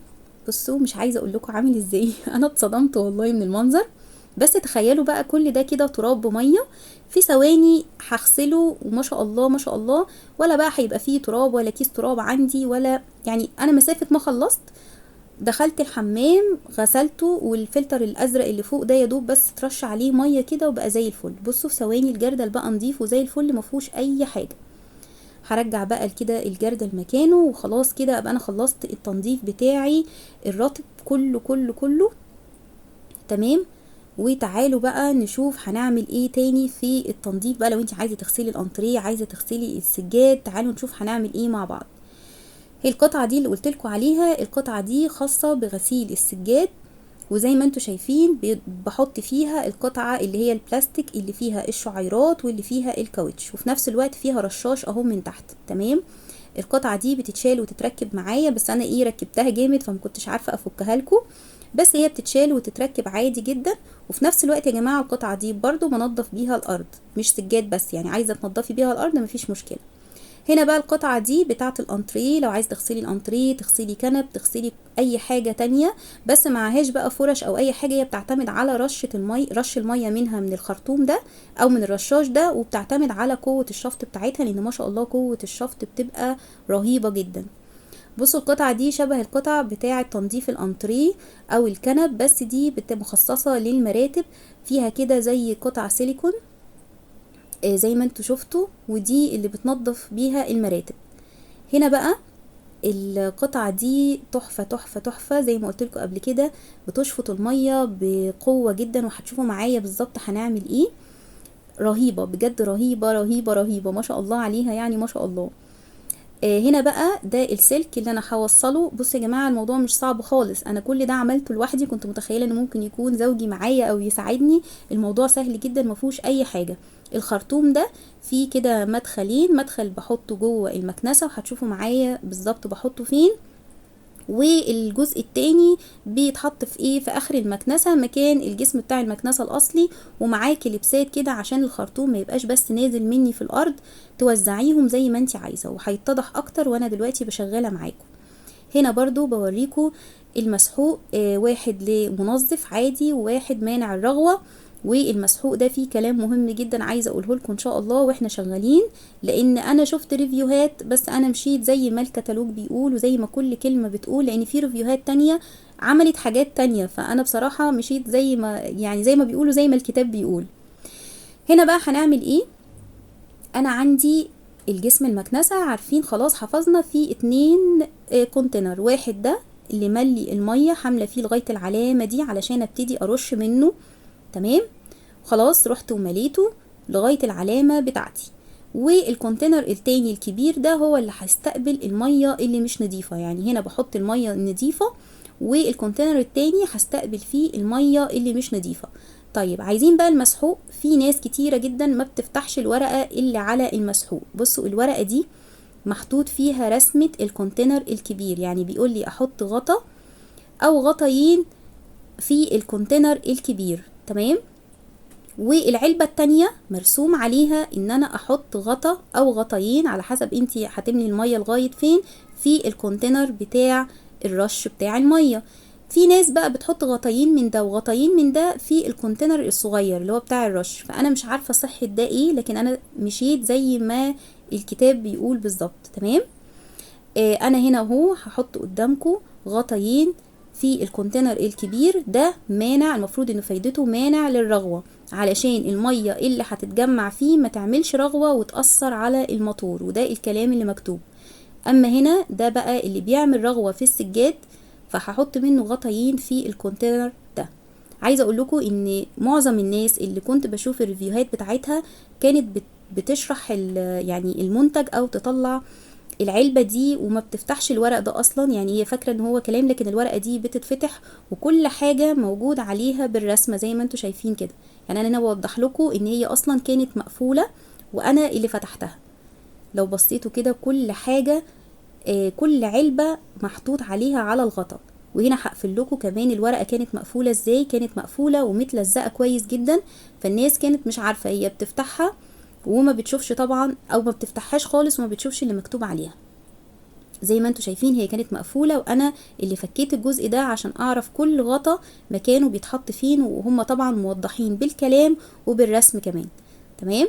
بصوا مش عايزه اقول لكم عامل ازاي انا اتصدمت والله من المنظر. بس تخيلوا بقى كل ده كده تراب بميه، في ثواني هغسله وما شاء الله ما شاء الله، ولا بقى هيبقى فيه تراب ولا كيس تراب عندي ولا يعني. انا مسافه ما خلصت دخلت الحمام غسلته، والفلتر الازرق اللي فوق ده يا دوب بس ترش عليه ميه كده وبقى زي الفل. بصوا في ثواني الجردل بقى نضيف وزي الفل مفهوش اي حاجه. هرجع بقى كده الجردل مكانه وخلاص كده ابقى انا خلصت التنظيف بتاعي الرطب كله كله كله تمام. وتعالوا بقى نشوف هنعمل ايه تاني في التنظيف بقى. لو انت عايزه تغسلي الانتريه، عايزه تغسلي السجاد، تعالوا نشوف هنعمل ايه مع بعض. هي القطعه دي اللي قلتلكوا عليها، القطعه دي خاصه بغسيل السجاد، وزي ما انتوا شايفين بحط فيها القطعة اللي هي البلاستيك اللي فيها الشعيرات واللي فيها الكاوتش، وفي نفس الوقت فيها رشاش اهو من تحت تمام. القطعة دي بتتشال وتتركب معايا، بس انا ركبتها جامد فما كنتش عارفة افكها لكم، بس هي بتتشال وتتركب عادي جدا. وفي نفس الوقت يا جماعة القطعة دي برضو بنضف بيها الارض، مش سجاد بس، يعني عايزة تنضفي بيها الارض مفيش مشكلة. هنا بقى القطعة دي بتاعة الانتريه، لو عايز تغسلي الانتريه، تغسلي كنب، تغسلي اي حاجة تانية، بس معهاش بقى فرش او اي حاجة، هي بتعتمد على رش المية منها من الخرطوم ده او من الرشاش ده، وبتعتمد على قوة الشفط بتاعتها، لان ما شاء الله قوة الشفط بتبقى رهيبة جدا. بصوا القطعة دي شبه القطع بتاعة تنظيف الانتريه او الكنب، بس دي بتبقى مخصصة للمراتب، فيها كده زي قطع سيليكون زي ما انتوا شفتوا، ودي اللي بتنظف بيها المراتب. هنا بقى القطعة دي تحفة تحفة تحفة، زي ما قلت لكم قبل كده بتشفط المية بقوة جدا، وهتشوفوا معايا بالظبط هنعمل ايه. رهيبة بجد، رهيبة رهيبة رهيبة، ما شاء الله عليها يعني، ما شاء الله. هنا بقى ده السلك اللي انا هوصله. بصوا يا جماعه الموضوع مش صعب خالص، انا كل ده عملته لوحدي، كنت متخيله ان ممكن يكون زوجي معايا او يساعدني. الموضوع سهل جدا، ما فيهوش اي حاجه. الخرطوم ده فيه كده مدخلين، مدخل بحطه جوه المكنسه، وهتشوفوا معايا بالظبط بحطه فين، والجزء التاني بيتحط في ايه، في اخر المكنسة مكان الجسم بتاع المكنسة الاصلي، ومعاه كليبسات كده عشان الخرطوم ما يبقاش بس نازل مني في الارض، توزعيهم زي ما انت عايزة، وهيتضح اكتر وانا دلوقتي بشغلها معاكم. هنا برضو بوريكم المسحوق، واحد لمنظف عادي وواحد مانع الرغوة. والمسحوق ده فيه كلام مهم جدا عايزه اقوله لكم ان شاء الله واحنا شغالين، لان انا شفت ريفيوهات، بس انا مشيت زي ما الكتالوج بيقول وزي ما كل كلمه بتقول، لان في ريفيوهات تانية عملت حاجات تانية، فانا بصراحه مشيت زي ما يعني زي ما بيقولوا، زي ما الكتاب بيقول. هنا بقى هنعمل ايه. انا عندي الجسم المكنسه، عارفين خلاص حفظنا فيه 2 كونتينر، واحد ده اللي ملي الميه حامله فيه لغايه العلامه دي علشان ابتدي ارش منه، تمام. خلاص رحت ومليته لغاية العلامة بتاعتي. والكونتينر التاني الكبير ده هو اللي هيستقبل المية اللي مش نظيفة، يعني هنا بحط المية النظيفة، والكونتينر التاني هستقبل فيه المية اللي مش نظيفة. طيب عايزين بقى المسحوق. في ناس كتيرة جدا ما بتفتحش الورقة اللي على المسحوق. بصوا الورقة دي محطوط فيها رسمة الكونتينر الكبير، يعني بيقول لي احط غطا او غطيين في الكونتينر الكبير، تمام. والعلبة التانية مرسوم عليها ان انا احط غطا او غطيين على حسب انتي هتملي المية لغاية فين في الكونتينر بتاع الرش بتاع المية. في ناس بقى بتحط غطيين من ده وغطيين من ده في الكونتينر الصغير اللي هو بتاع الرش، فانا مش عارفة صحة ده ايه، لكن انا مشيت زي ما الكتاب بيقول بالظبط، تمام. انا هنا اهو هحط قدامكم غطيين في الكونتينر الكبير ده، مانع، المفروض انه فايدته مانع للرغوة، علشان المية اللي هتتجمع فيه ما تعملش رغوة وتأثر على الموتور، وده الكلام اللي مكتوب. اما هنا ده بقى اللي بيعمل رغوة في السجاد، فهحط منه غطيين في الكونتينر ده. عايزه اقول لكم ان معظم الناس اللي كنت بشوف الريفيوهات بتاعتها كانت بتشرح يعني المنتج او تطلع العلبة دي وما بتفتحش الورق ده اصلا، يعني هي فاكرة ان هو كلام، لكن الورقة دي بتتفتح وكل حاجة موجود عليها بالرسمة زي ما انتوا شايفين كده. يعني انا بوضح لكم ان هي اصلا كانت مقفولة وانا اللي فتحتها. لو بصيتوا كده كل حاجة، كل علبة محطوط عليها على الغطا. وهنا هقفل لكم كمان الورقة كانت مقفولة ازاي، كانت مقفولة ومتلزقة كويس جدا، فالناس كانت مش عارفة هي بتفتحها وما بتشوفش طبعا، او ما بتفتحهاش خالص وما بتشوفش اللي مكتوب عليها. زي ما انتوا شايفين هي كانت مقفولة، وانا اللي فكيت الجزء ده عشان اعرف كل غطا مكانه بيتحط فين، وهم طبعا موضحين بالكلام وبالرسم كمان، تمام.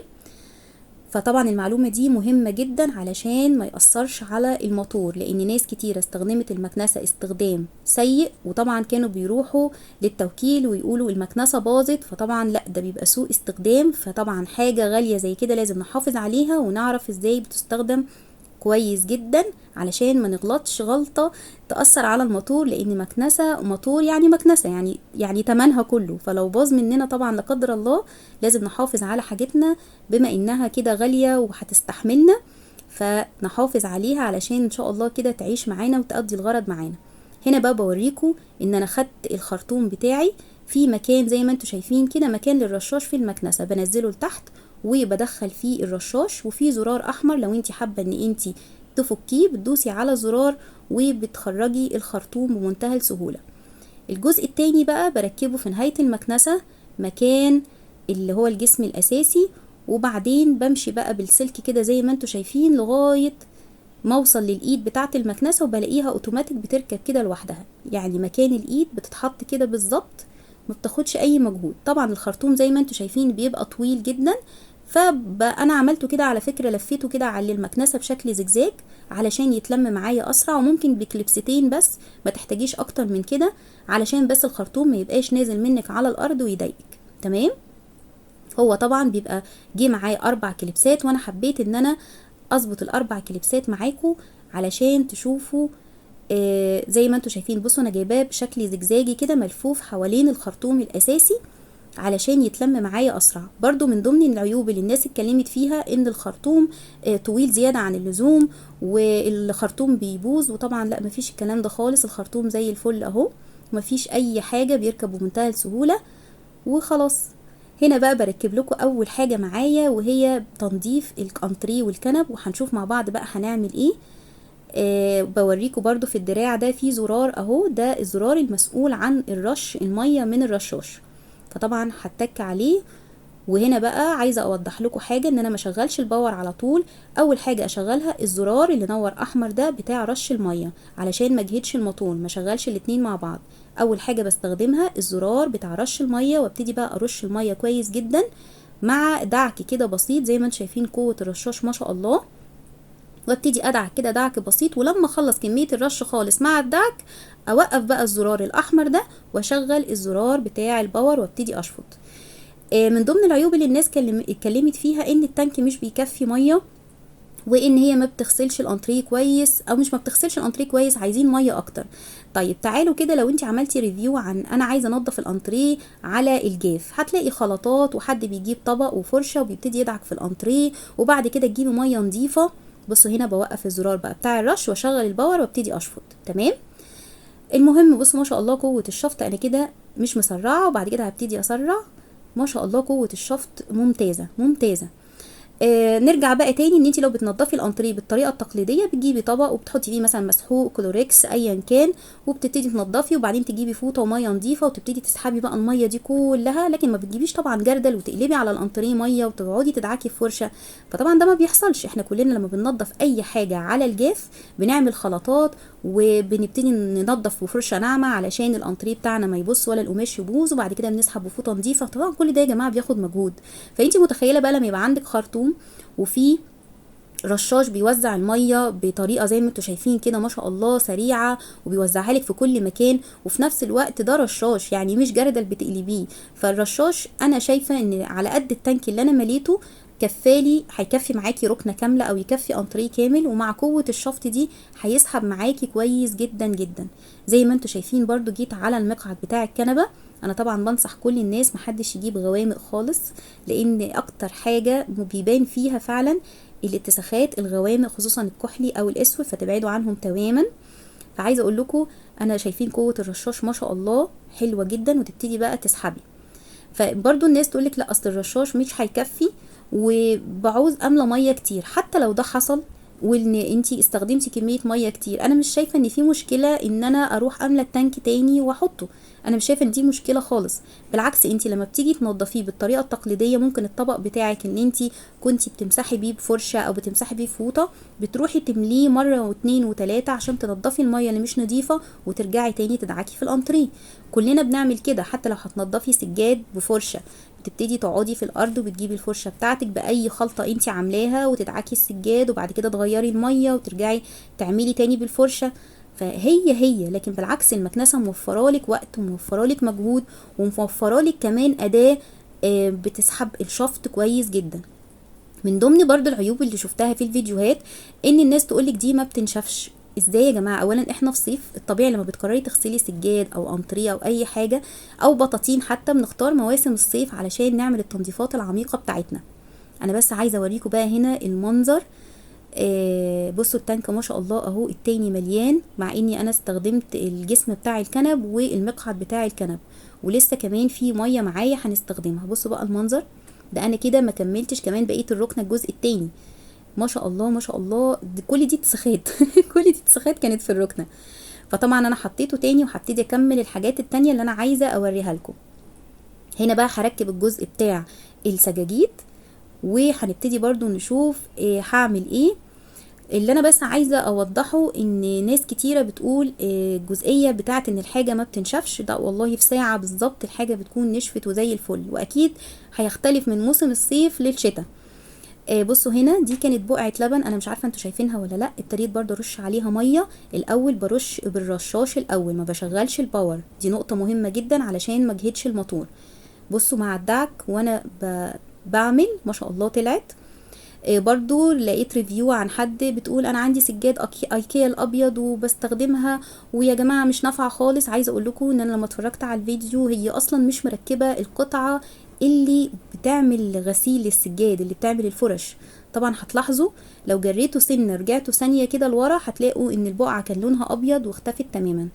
فطبعا المعلومة دي مهمة جدا علشان ما يأثرش على الموتور، لان ناس كتير استخدمت المكنسة استخدام سيء، وطبعا كانوا بيروحوا للتوكيل ويقولوا المكنسة باظت، فطبعا لا، ده بيبقى سوء استخدام. فطبعا حاجة غالية زي كده لازم نحافظ عليها ونعرف ازاي بتستخدم كويس جدا علشان ما نغلطش غلطة تأثر على الموتور، لان مكنسة موتور يعني مكنسة، يعني تمنها كله، فلو باظ مننا طبعا لا قدر الله لازم نحافظ على حاجتنا بما انها كده غالية وهتستحملنا، فنحافظ عليها علشان ان شاء الله كده تعيش معانا وتقضي الغرض معانا. هنا بقى بوريكم ان انا خدت الخرطوم بتاعي في مكان زي ما انتوا شايفين كده، مكان للرشاش في المكنسة، بنزله لتحت وبدخل فيه الرشاش، وفي زرار احمر لو انت حابه ان انت تفكيه بتدوسي على زرار وبتخرجي الخرطوم بمنتهى السهوله. الجزء التاني بقى بركبه في نهايه المكنسه، مكان اللي هو الجسم الاساسي، وبعدين بمشي بقى بالسلك كده زي ما انتوا شايفين لغاية ما اوصل للايد بتاعه المكنسه، وبلاقيها اوتوماتيك بتركب كده لوحدها، يعني مكان الايد بتتحط كده بالظبط، ما بتاخدش اي مجهود. طبعا الخرطوم زي ما انتوا شايفين بيبقى طويل جدا، فانا عملته كده على فكره، لفيته كده على المكنسه بشكل زجزاج علشان يتلم معايا اسرع، وممكن بكليبستين بس، ما تحتاجيش اكتر من كده، علشان بس الخرطوم ما يبقاش نازل منك على الارض ويضايقك. تمام. هو طبعا بيبقى جه معايا 4 كليبسات، وانا حبيت ان انا اظبط ال4 كليبسات معاكم علشان تشوفوا. زي ما انتوا شايفين، بصوا انا جايباه بشكل زجزاجي كده ملفوف حوالين الخرطوم الاساسي علشان يتلم معايا اسرع. برضو من ضمن العيوب اللي الناس اتكلمت فيها ان الخرطوم طويل زيادة عن اللزوم والخرطوم بيبوظ، وطبعا لا، مفيش الكلام ده خالص، الخرطوم زي الفل اهو، مفيش اي حاجة، بيركب بمنتهى السهولة وخلاص. هنا بقى بركب لكم اول حاجة معايا، وهي تنظيف الانتريه والكنب، وهنشوف مع بعض بقى هنعمل ايه. بوريكم برضو في الدراع ده في زرار اهو، ده الزرار المسؤول عن الرش المية من الرشاش، فطبعا هتك عليه. وهنا بقى عايزه اوضح لكم حاجه، ان انا ما شغلش الباور على طول، اول حاجه اشغلها الزرار اللي نور احمر ده بتاع رش الميه، علشان ما اجهدش الموتور، ما شغلش الاتنين مع بعض. اول حاجه بستخدمها الزرار بتاع رش الميه، وابتدي بقى ارش الميه كويس جدا مع دعك كده بسيط، زي ما انتم شايفين قوه الرشاش ما شاء الله، وابتدي ادعك كده دعك بسيط، ولما اخلص كميه الرش خالص مع الدعك اوقف بقى الزرار الاحمر ده واشغل الزرار بتاع الباور وابتدي اشفط. من ضمن العيوب اللي الناس اتكلمت فيها ان التانك مش بيكفي ميه، وان هي ما بتغسلش الانتريه كويس، او مش ما بتغسلش الانتريه كويس، عايزين ميه اكتر. طيب تعالوا كده، لو انت عملتي ريفيو عن انا عايزه انضف الانتريه على الجاف، هتلاقي خلطات، وحد بيجيب طبق وفرشه وبيبتدي يدعك في الانتريه، وبعد كده تجيبي ميه نظيفه. بصوا هنا بوقف الزرار بقى بتاع الرش واشغل الباور وابتدي اشفط. تمام. المهم بصوا ما شاء الله قوه الشفط، انا كده مش مسرعه، وبعد كده هبتدي اسرع. ما شاء الله قوه الشفط ممتازه ممتازه. نرجع بقى تاني، ان انت لو بتنضفي الانتريه بالطريقه التقليديه، بتجيبي طبق وبتحطي فيه مثلا مسحوق كلوريكس ايا كان، وبتبتدي تنضفي، وبعدين تجيبي فوطه وميه نظيفه وتبتدي تسحبي بقى الميه دي كلها، لكن ما بتجيبيش طبعا جردل وتقلبي على الانتريه ميه وتقعدي تدعكي في فرشه، فطبعا ده ما بيحصلش. احنا كلنا لما بننضف اي حاجه على الجاف بنعمل خلطات، وبنبتدي ننضف بفرشه ناعمه علشان الانتريه بتاعنا ما يبص ولا القماش يبوظ، وبعد كده بنسحب بفوطه نظيفه. طبعا كل ده يا جماعه بياخد مجهود. فانت متخيله بقى لما يبقى عندك خرطوم وفي رشاش بيوزع الميه بطريقه زي ما انتوا شايفين كده ما شاء الله سريعه، وبيوزعها لك في كل مكان، وفي نفس الوقت ده رشاش يعني مش جردل بتقلبيه، فالرشاش انا شايفه ان على قد التانك اللي انا مليته كفالي، هيكفي معاكي ركنه كامله او يكفي انتريه كامل، ومع قوه الشفط دي هيسحب معاكي كويس جدا جدا. زي ما انتوا شايفين برضو جيت على المقعد بتاع الكنبه، انا طبعا بنصح كل الناس محدش يجيب غوامق خالص، لان اكتر حاجه بيبان فيها فعلا الاتساخات الغوامق، خصوصا الكحلي او الاسود، فتبعدوا عنهم تماما. فعايزه اقول لكم انا شايفين قوه الرشاش ما شاء الله حلوه جدا، وتبتدي بقى تسحبي. فبرضو الناس تقولك لا اصل الرشاش مش هيكفي وبعوز املى ميه كتير. حتى لو ده حصل وان انتي استخدمتي كميه ميه كتير، انا مش شايفه ان في مشكله ان انا اروح املى التانك تاني واحطه، انا مش شايفه ان دي مشكله خالص. بالعكس، انتي لما بتيجي تنضفيه بالطريقه التقليديه، ممكن الطبق بتاعك اللي انتي كنتي بتمسحي بيه بفرشه او بتمسحي بيه فوطه، بتروحي تمليه مره واتنين وتلاته عشان تنضفي الميه اللي مش نظيفه، وترجعي تاني تدعكي في الانتريه. كلنا بنعمل كده. حتى لو هتنضفي سجاد بفرشه، بتبتدي تقعدي في الارض وبتجيبي الفرشه بتاعتك باي خلطه انت عاملاها وتدعكي السجاد، وبعد كده تغيري الميه وترجعي تعملي تاني بالفرشه. فهي لكن بالعكس المكنسه موفره لك وقت، وموفره لك مجهود، وموفره لك كمان اداه بتسحب الشفط كويس جدا. من ضمن برضو العيوب اللي شفتها في الفيديوهات ان الناس تقولك دي ما بتنشفش. ازاي يا جماعه؟ اولا احنا في صيف، الطبيعي لما بتقرري تغسلي سجاد او انتريه او اي حاجه او بطاطين حتى، بنختار مواسم الصيف علشان نعمل التنظيفات العميقه بتاعتنا. انا بس عايزه اوريكم بقى هنا المنظر. بصوا التانك ما شاء الله اهو التاني مليان، مع اني انا استخدمت الجسم بتاع الكنب والمقعد بتاع الكنب، ولسه كمان في ميه معايا هنستخدمها. بصوا بقى المنظر ده، انا كده ما كملتش كمان بقيه الركنه الجزء التاني. ما شاء الله ما شاء الله، كل دي اتساخات كل دي اتساخات كانت في الركنه. فطبعا انا حطيته تاني وهبتدي اكمل الحاجات التانية اللي انا عايزه اوريها لكم. هنا بقى هركب الجزء بتاع السجاجيد، وهنبتدي برضو نشوف هعمل ايه. اللي انا بس عايزه اوضحه ان ناس كتيره بتقول الجزئيه بتاعت ان الحاجه ما بتنشفش، ده والله في ساعه بالظبط الحاجه بتكون نشفت وزي الفل، واكيد هيختلف من موسم الصيف للشتاء. بصوا هنا دي كانت بقعه لبن، انا مش عارفه انتوا شايفينها ولا لا. ابتديت برضه ارش عليها ميه الاول، برش بالرشاش الاول، ما بشغلش الباور، دي نقطه مهمه جدا علشان ما اجهدش الموتور. بصوا مع الدعك وانا بعمل ما شاء الله طلعت. برضو لقيت ريفيو عن حد بتقول انا عندي سجاد ايكيا الابيض وبستخدمها ويا جماعه مش نافعه خالص. عايزه اقول لكم ان انا لما اتفرجت على الفيديو هي اصلا مش مركبه القطعه اللي بتعمل غسيل للسجاد، اللي بتعمل الفرش. طبعا هتلاحظوا لو جريتوا سنه رجعتوا ثانيه كده لورا هتلاقوا ان البقعه كان لونها ابيض واختفت تماما.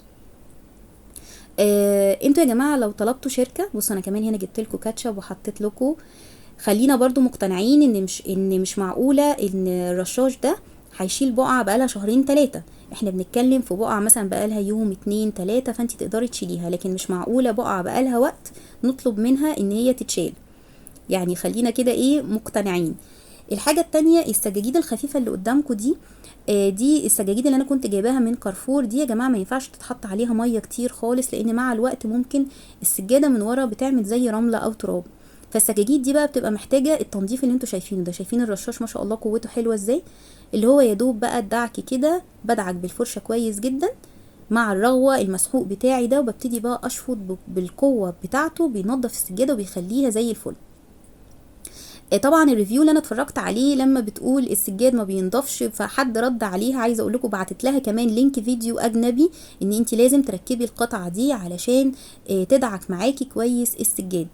انتوا يا جماعه لو طلبتوا شركه، بصوا انا كمان هنا جبت لكم كاتشب وحطيت لكم. خلينا برضو مقتنعين ان مش معقوله ان الرشاش ده هيشيل بقعه بقالها شهرين 3. احنا بنتكلم في بقعه مثلا بقالها يوم 2 3 فانت تقدري تشيليها، لكن مش معقوله بقعه بقالها وقت نطلب منها ان هي تتشال. يعني خلينا كده ايه مقتنعين. الحاجة التانية السجاجيد الخفيفة اللي قدامكم دي، دي السجاجيد اللي انا كنت جايباها من كارفور. دي يا جماعة ما ينفعش تتحط عليها مية كتير خالص، لان مع الوقت ممكن السجادة من ورا بتعمل زي رملة او تراب. فالسجاجيد دي بقى بتبقى محتاجة التنظيف اللي انتوا شايفينه ده. شايفين الرشاش ما شاء الله قوته حلوة ازاي، اللي هو يدوب بقى الدعك كده، بدعك بالفرشة كويس جدا مع الرغوة المسحوق بتاعي ده، وببتدي بقى اشفط بالقوة بتاعته، بينظف السجادة وبيخليها زي الفل. طبعا الريفيو اللي انا اتفرجت عليه لما بتقول السجاد ما بينضفش، فحد رد عليها. عايزه اقول لكم بعتت لها كمان لينك فيديو اجنبي ان انت لازم تركبي القطعه دي علشان تدعك معاكي كويس السجاد.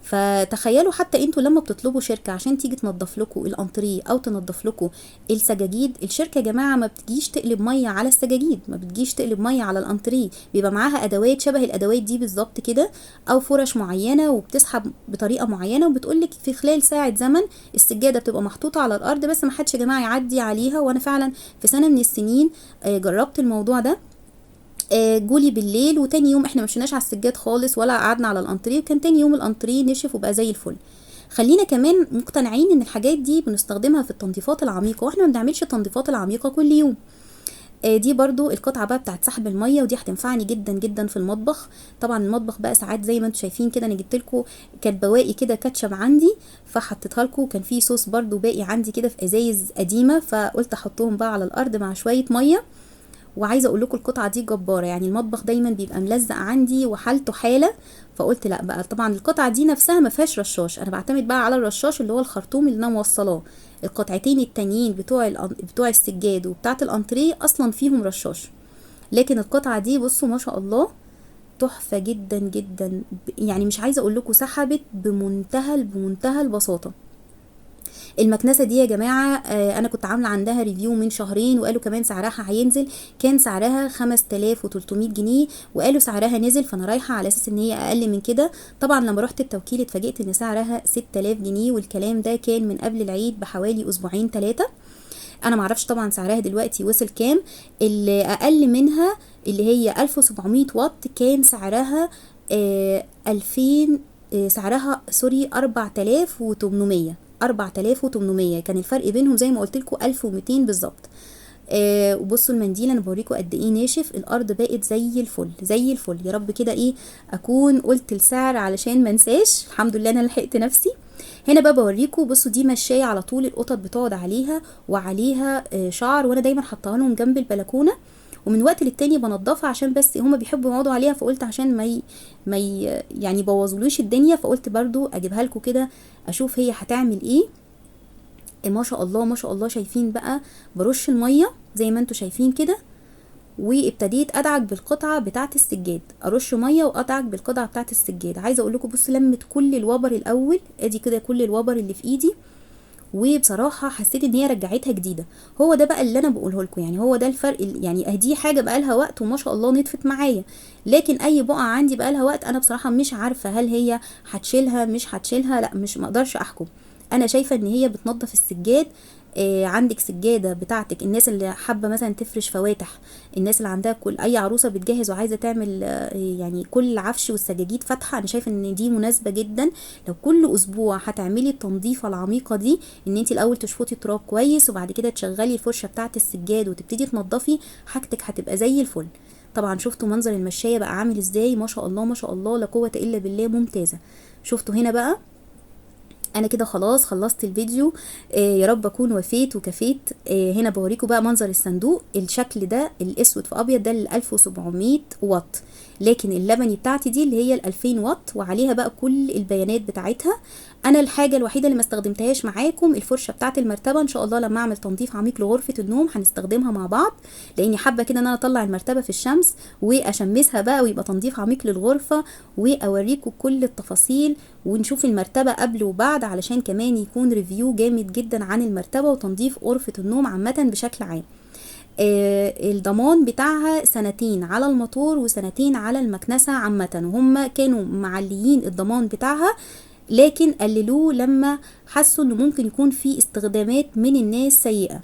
فتخيلوا حتى انتوا لما بتطلبوا شركه عشان تيجي تنظف لكم الانتريه او تنظف لكم السجاجيد، الشركه يا جماعه ما بتجيش تقلب ميه على السجاجيد، ما بتجيش تقلب ميه على الانتريه، بيبقى معاها ادوات شبه الادوات دي بالظبط كده، او فرش معينه وبتسحب بطريقه معينه، وبتقولك في خلال ساعه زمن السجاده بتبقى محطوطه على الارض، بس ما حدش يا جماعه يعدي عليها. وانا فعلا في سنه من السنين جربت الموضوع ده. جولي بالليل وتاني يوم احنا مشيناش على السجاد خالص ولا قعدنا على الانتريه، وكان تاني يوم الانتريه نشف وبقى زي الفل. خلينا كمان مقتنعين ان الحاجات دي بنستخدمها في التنظيفات العميقه، واحنا ما بنعملش التنظيفات العميقه كل يوم. دي برضو القطعه بقى بتاعت سحب الميه، ودي هتنفعني جدا جدا في المطبخ. طبعا المطبخ بقى ساعات زي ما انتم شايفين كده، انا جبت لكم كانت بواقي كده كاتشب عندي فحطيتها لكم، كان في صوص برضو باقي عندي كده في ازايز قديمه، فقلت احطهم بقى على الارض مع شويه ميه. وعايزه اقول لكم القطعه دي جباره، يعني المطبخ دايما بيبقى ملزق عندي وحالته حاله. فقلت لا بقى، طبعا القطعه دي نفسها ما فيهاش رشاش، انا بعتمد بقى على الرشاش اللي هو الخرطوم اللي انا موصلاه. القطعتين التانيين بتوع السجاد وبتاعه الانتريه اصلا فيهم رشاش، لكن القطعه دي بصوا ما شاء الله تحفه جدا جدا. يعني مش عايزه اقول لكم سحبت بمنتهى البساطه. المكنسه دي يا جماعه انا كنت عامله عندها ريفيو من شهرين، وقالوا كمان سعرها هينزل. كان سعرها 5300 جنيه وقالوا سعرها نزل، فانا رايحه على اساس ان هي اقل من كده. طبعا لما رحت التوكيل اتفاجئت ان سعرها 6000 جنيه، والكلام ده كان من قبل العيد بحوالي اسبوعين 3. انا معرفش طبعا سعرها دلوقتي وصل كام. اللي اقل منها اللي هي 1700 واط كان سعرها 2000 سعرها سوري 4800 كان الفرق بينهم زي ما قلت لكم 1200 بالظبط. وبصوا المنديل انا بوريكم قد ايه ناشف، الارض بقت زي الفل زي الفل. يا رب كده ايه اكون قلت السعر علشان ما انساش، الحمد لله انا لحقت نفسي. هنا بقى بوريكم، بصوا دي مشايه على طول القطط بتقعد عليها، وعليها شعر، وانا دايما حطاها لهم جنب البلكونه، ومن وقت للتاني بنضفها عشان بس هما بيحبوا يقعدوا عليها، فقلت عشان يعني بوظولوش الدنيا، فقلت برضو اجيبها لكم كده اشوف هي هتعمل ايه. ما شاء الله ما شاء الله. شايفين بقى برش الميه زي ما انتوا شايفين كده، وابتديت ادعك بالقطعه بتاعه السجاد، ارش ميه وادعك بالقطعه بتاعه السجاد. عايزه اقول لكم بصوا لمت كل الوبر الاول، ادي كده كل الوبر اللي في ايدي، وبصراحه حسيت ان هي رجعتها جديده. هو ده بقى اللي انا بقوله لكم، يعني هو ده الفرق. يعني دي حاجه بقى لها وقت وما شاء الله نطفت معايا، لكن اي بقعه عندي بقى لها وقت انا بصراحه مش عارفه هل هي هتشيلها مش هتشيلها، لا مش مقدرش احكم. انا شايفه ان هي بتنظف السجاد عندك سجادة بتاعتك، الناس اللي حابة مثلا تفرش فواتح، الناس اللي عندها كل اي عروسة بتجهز وعايزة تعمل يعني كل العفش والسجاجيد فاتحة، انا شايفة ان دي مناسبة جدا. لو كل اسبوع هتعملي التنظيفة العميقة دي، ان انت الاول تشفطي التراب كويس وبعد كده تشغلي الفرشة بتاعت السجاد وتبتدي تنضفي، حاجتك هتبقى زي الفل. طبعا شفتوا منظر المشاية بقى عامل ازاي؟ ما شاء الله ما شاء الله لا قوة الا بالله، ممتازة. شفتوا هنا بقى؟ انا كده خلاص خلصت الفيديو. يا رب اكون وفيت وكفيت. هنا بوريكم بقى منظر الصندوق، الشكل ده الاسود في ابيض ده ال 1700 واط، لكن اللبني بتاعتي دي اللي هي ال 2000 واط وعليها بقى كل البيانات بتاعتها. انا الحاجه الوحيده اللي ما استخدمتهاش معاكم الفرشه بتاعت المرتبه، ان شاء الله لما اعمل تنظيف عميق لغرفه النوم هنستخدمها مع بعض، لاني حابه كده ان انا اطلع المرتبه في الشمس واشمسها بقى ويبقى تنظيف عميق للغرفه، واوريكم كل التفاصيل ونشوف المرتبه قبل وبعد، علشان كمان يكون ريفيو جامد جدا عن المرتبه وتنظيف غرفه النوم عامه بشكل عام. الضمان بتاعها 2 على الموتور و2 على المكنسة عامة، وهم كانوا معليين الضمان بتاعها لكن قللوه لما حسوا انه ممكن يكون في استخدامات من الناس سيئة.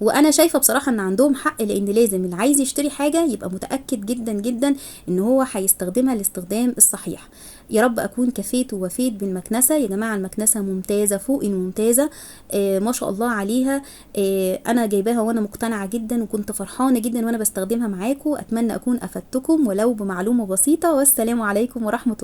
وانا شايفه بصراحه ان عندهم حق، لان لازم اللي عايز يشتري حاجه يبقى متاكد جدا جدا ان هو هيستخدمها الاستخدام الصحيح. يا رب اكون كفيت ووفيت بالمكنسه يا جماعه، المكنسه ممتازه فوق الممتازه. ما شاء الله عليها. انا جايباها وانا مقتنعه جدا وكنت فرحانه جدا وانا بستخدمها معاكم. اتمنى اكون افدتكم ولو بمعلومه بسيطه، والسلام عليكم ورحمه الله.